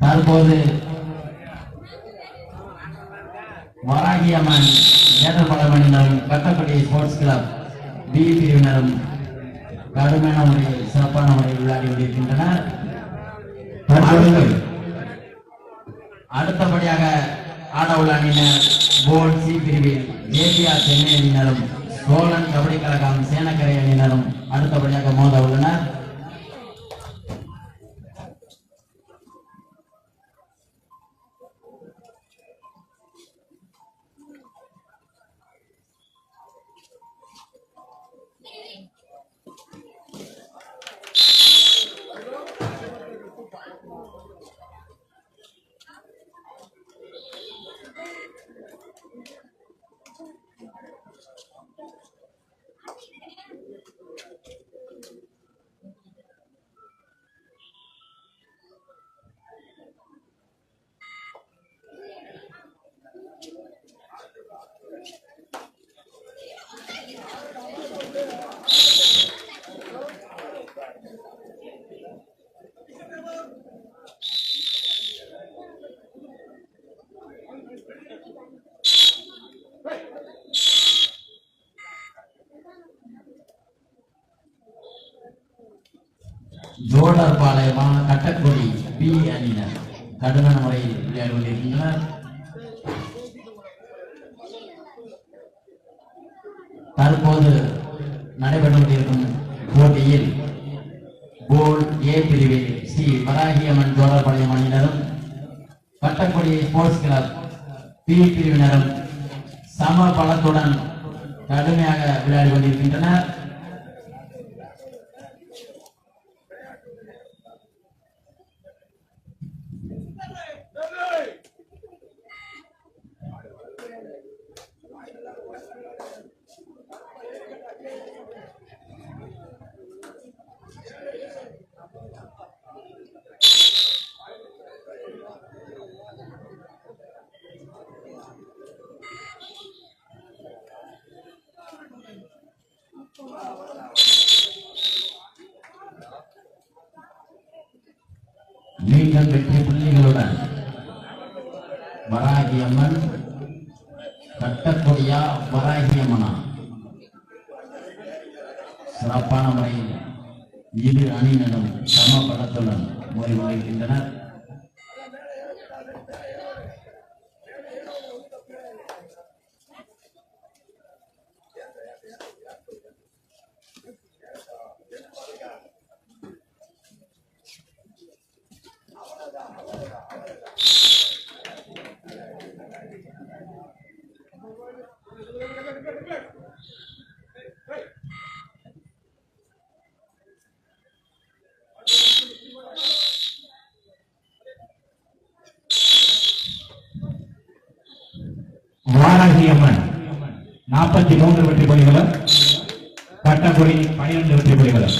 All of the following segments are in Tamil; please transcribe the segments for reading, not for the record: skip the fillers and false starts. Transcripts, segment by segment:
தற்போது வராகியம்மன் ஏற்றப்படமணியினரும் கட்டப்படி ஸ்போர்ட்ஸ் கிளப் பி பிரிவினரும் கடுமையான முறையில் சிறப்பான முறையில் விளையாடி கொண்டிருக்கின்றனர். அடுத்தபடியாக ஆட உள்ள அணியினர் போல் சி பிரிவில் ஜேபிஆர் சென்னை அணியினரும் சோழன் கபடி கழகம் சேனக்கரை அணியினரும் அடுத்தபடியாக மோத உள்ளனர். ஜோடர் பாளையமா கட்டக்குடி பி அணியினர் கடுமையான முறையில் விளையாடி கொண்டிருக்கின்றனர். தற்போது நடைபெற்று கொண்டிருக்கும் போட்டியில் போல் ஏ பிரிவில் ஸ்ரீ வராகியம்மன் ஜோடர் பாளையம் அணியினரும் கட்டக்குடி ஸ்போர்ட்ஸ் கிளப் பி பிரிவினரும் சம பலத்துடன் கடுமையாக விளையாடி கொண்டிருக்கின்றனர். மீண்டும் வெற்றி புள்ளிகளுடன் வராகியம்மன் கட்டக்குடியா வராகியம்மனா சிறப்பான முறையில் இரு அணியினரும் சமபலத்துடன் முறைவகிக்கின்றனர். வாராகியம்மன் 43 வெற்றி புள்ளிகளும் கட்டக்குடி 12 வெற்றி புள்ளிகளும்.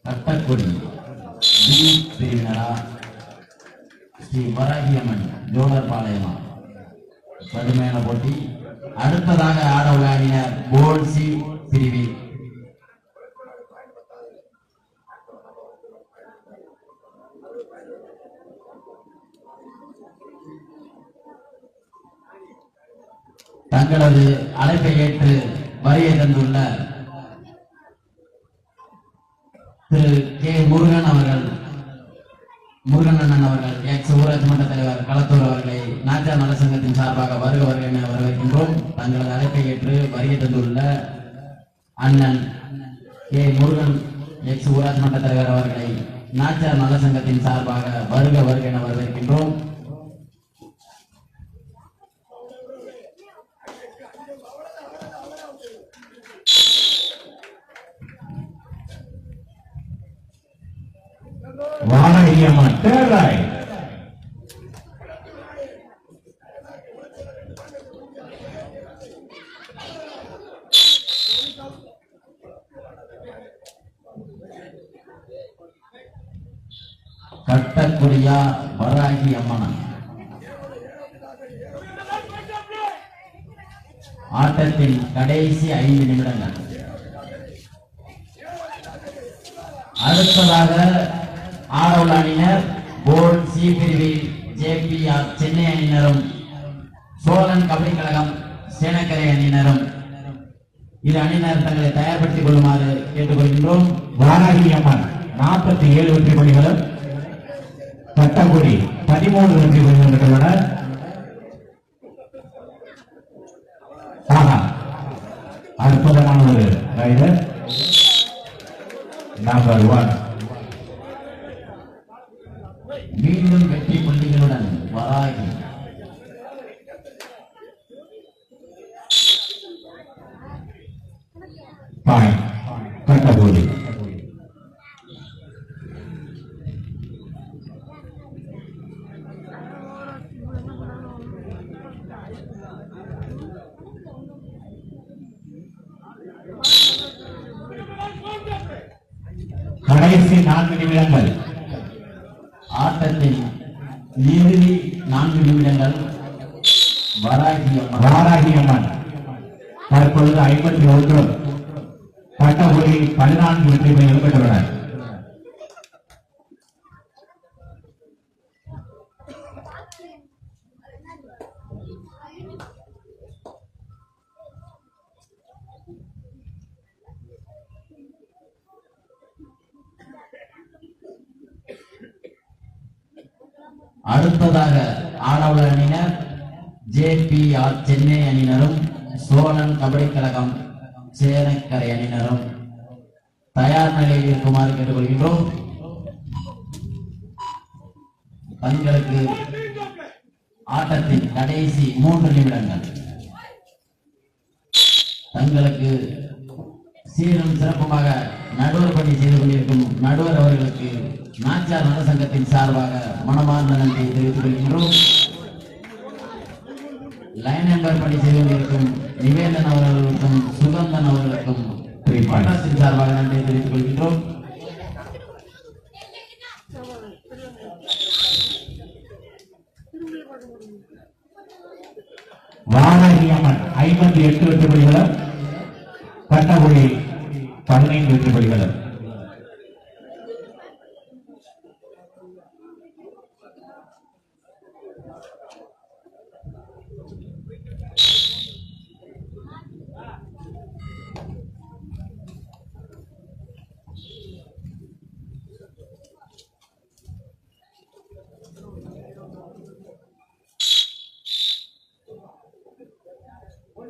கட்டக்குடி பி பிரிவினரா ஸ்ரீ வராகியம்மன் ஜோடர் பாளையமா கடுமையான போட்டி. அடுத்ததாக ஆட உள்ள அணியினர் போல் சி பிரிவில் தங்களது அழைப்பை ஏற்று வருகை தந்துள்ள திரு கே முருகன் அவர்கள், முருகன் அண்ணன் அவர்கள், எக்ஸ் ஊராட்சி மன்ற தலைவர் களத்தூர் அவர்களை நாச்சார் நலசங்கத்தின் சார்பாக வருக என வரவேற்கின்றோம். தங்களது அழைப்பை ஏற்று வருகை தந்துள்ள அண்ணன் கே முருகன் எக்ஸ் ஊராட்சி மன்ற தலைவர் அவர்களை நாச்சியார் நல சங்கத்தின் சார்பாக வருக வருக என வரவேற்கின்றோம். வாராகியம்மன் தேராய் கட்டக்குடியா வராகி அம்மனா. ஆட்டத்தின் கடைசி 5 நிமிடங்கள். அடுத்ததாக ஆரோல் அணியினர் போர்ட் சி பிரிவில் JPR சென்னை அணியினரும் சோழன் கபடி கழகம் சேனக்கரை அணியினரும் இரு அணியினர் தங்களை தயார்படுத்திக் கொள்ளுமாறு கேட்டுக்கொள்கின்றோம். வாராகியம்மன் 47 வெற்றி புள்ளிகளும் கட்டக்குடி 13 வெற்றி புள்ளிகள் பெற்றுள்ளனர். அற்புதமான ஒரு ரைடர் நம்பர் 1. மீண்டும் வெற்றி புள்ளிகளுடன் வராகி. கட்டக்குடி கடைசி 4 நிமிடங்கள். ஆட்டத்தின் இறுதி 4 நிமிடங்கள். வாராகியம்மன் தற்பொழுது 51, கட்டக்குடி 14 வெற்றி புள்ளிகள் பெற்றுள்ளனர். அடுத்ததாக ஆடவர் அணியினர் JPR சென்னை அணியினரும் சோழன் கபடி கழகம் சேனக்கரை அணியினரும் தயார் நிலையில் இருக்குமாறு கேட்டுக்கொள்கின்றோம். தங்களுக்கு ஆட்டத்தின் கடைசி 3 நிமிடங்கள். தங்களுக்கு சீரும் சிறப்புமாக நடுவர் பணி செய்து கொண்டிருக்கும் நடுவர் அவர்களுக்கு நாச்சியார் நல சங்கத்தின் சார்பாக மனமார்ந்த நன்றியை தெரிவித்துக் கொள்கின்றோம். லைன் நம்பர் பணி செய்து கொண்டிருக்கும் நிவேதன் அவர்களுக்கும் சுகந்தன் அவர்களுக்கும் பட்டாசின் சார்பாக நன்றியை தெரிவித்துக் கொள்கின்றோம். வாராகியம்மன் 58 வெற்றி புள்ளிகளும் கட்டக்குடி 15 வெற்றி புள்ளிகளும்.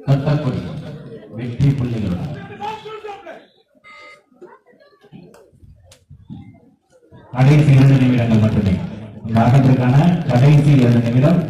கட்டக்குடி வெற்றி புள்ளிகளுடன் கடைசி 2 நிமிடங்கள் மட்டுமே. இந்த ஆட்டத்திற்கான கடைசி 2 நிமிடம்.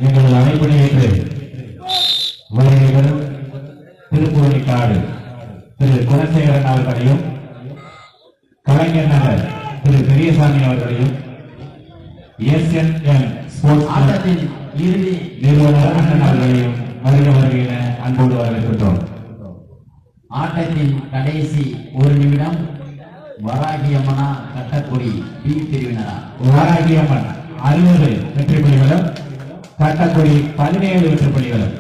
எங்களது அழைப்பினை ஏற்று வருகிறவர் திருப்புவனிக்காடு திரு குணசேகரன் அவர்களையும் கலைஞர் நகர் திரு பெரியசாமி அவர்களையும் SNN ஸ்போர்ட்ஸ் ஆட்டத்தின் இறுதி நிறுவனர் அண்ணன் அவர்களையும் வருக வருகிற அன்போடு வரவேற்கின்றோம். ஆட்டத்தின் கடைசி 1 நிமிடம். வராகியம்மனா கட்டக்குடி B பிரிவினரா. வாராகியம்மன் 60 வெற்றி புள்ளிகளும் கட்டக்குடி 17 வெற்றி புள்ளிகளும்.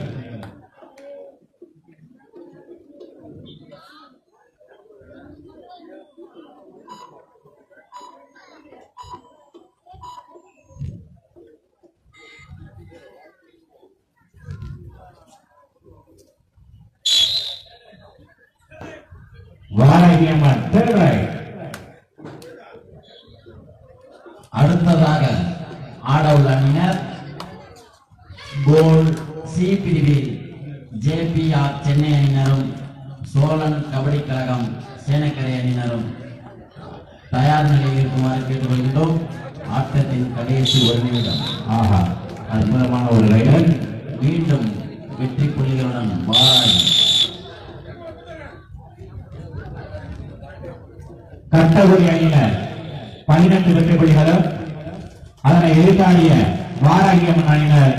Varahi Amman third right. அடுத்ததாக ஆடவுள்ள அணியினர் கோல் சி பிரிவில் ஜேபிஆர் சென்னை அணியினரும் சோழன் கபடி கழகம் சேனக்கரை அணியினரும் தயார் நிலையில் இருக்குமாறு கேட்டுக்கொள்கின்றோம். ஆட்டத்தின் கடைசி ஒரு நிமிடம். ஆஹா, அற்புதமான ஒரு ரைடர். மீண்டும் வெற்றி புள்ளிகளுடன் வாராய். கட்டகுடி அணியினர் 12 வெற்றி புள்ளிகளும், அதனை எதிர்த்தாடிய வாராகியம்மன் அணியினர்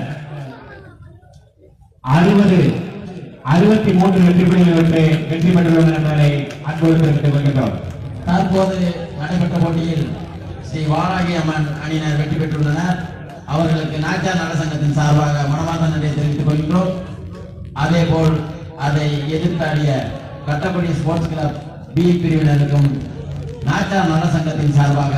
63 வெற்றி புள்ளிகள் வெற்றி பெற்றுள்ளனர் என்பதை அன்போடு தெரிவித்துக் கொள்கின்றோம். தற்போது நடைபெற்ற போட்டியில் ஸ்ரீ வாராகி அம்மன் அணியினர் வெற்றி பெற்றுள்ளனர். அவர்களுக்கு நாச்சார் நலசங்கத்தின் சார்பாக மனமார்ந்த நன்றியை தெரிவித்துக் கொள்கின்றோம். அதேபோல் அதை எதிர்த்தாடிய கட்டக்குடி ஸ்போர்ட்ஸ் கிளப் பி பிரிவினருக்கும் நாச்சார் நலசங்கத்தின் சார்பாக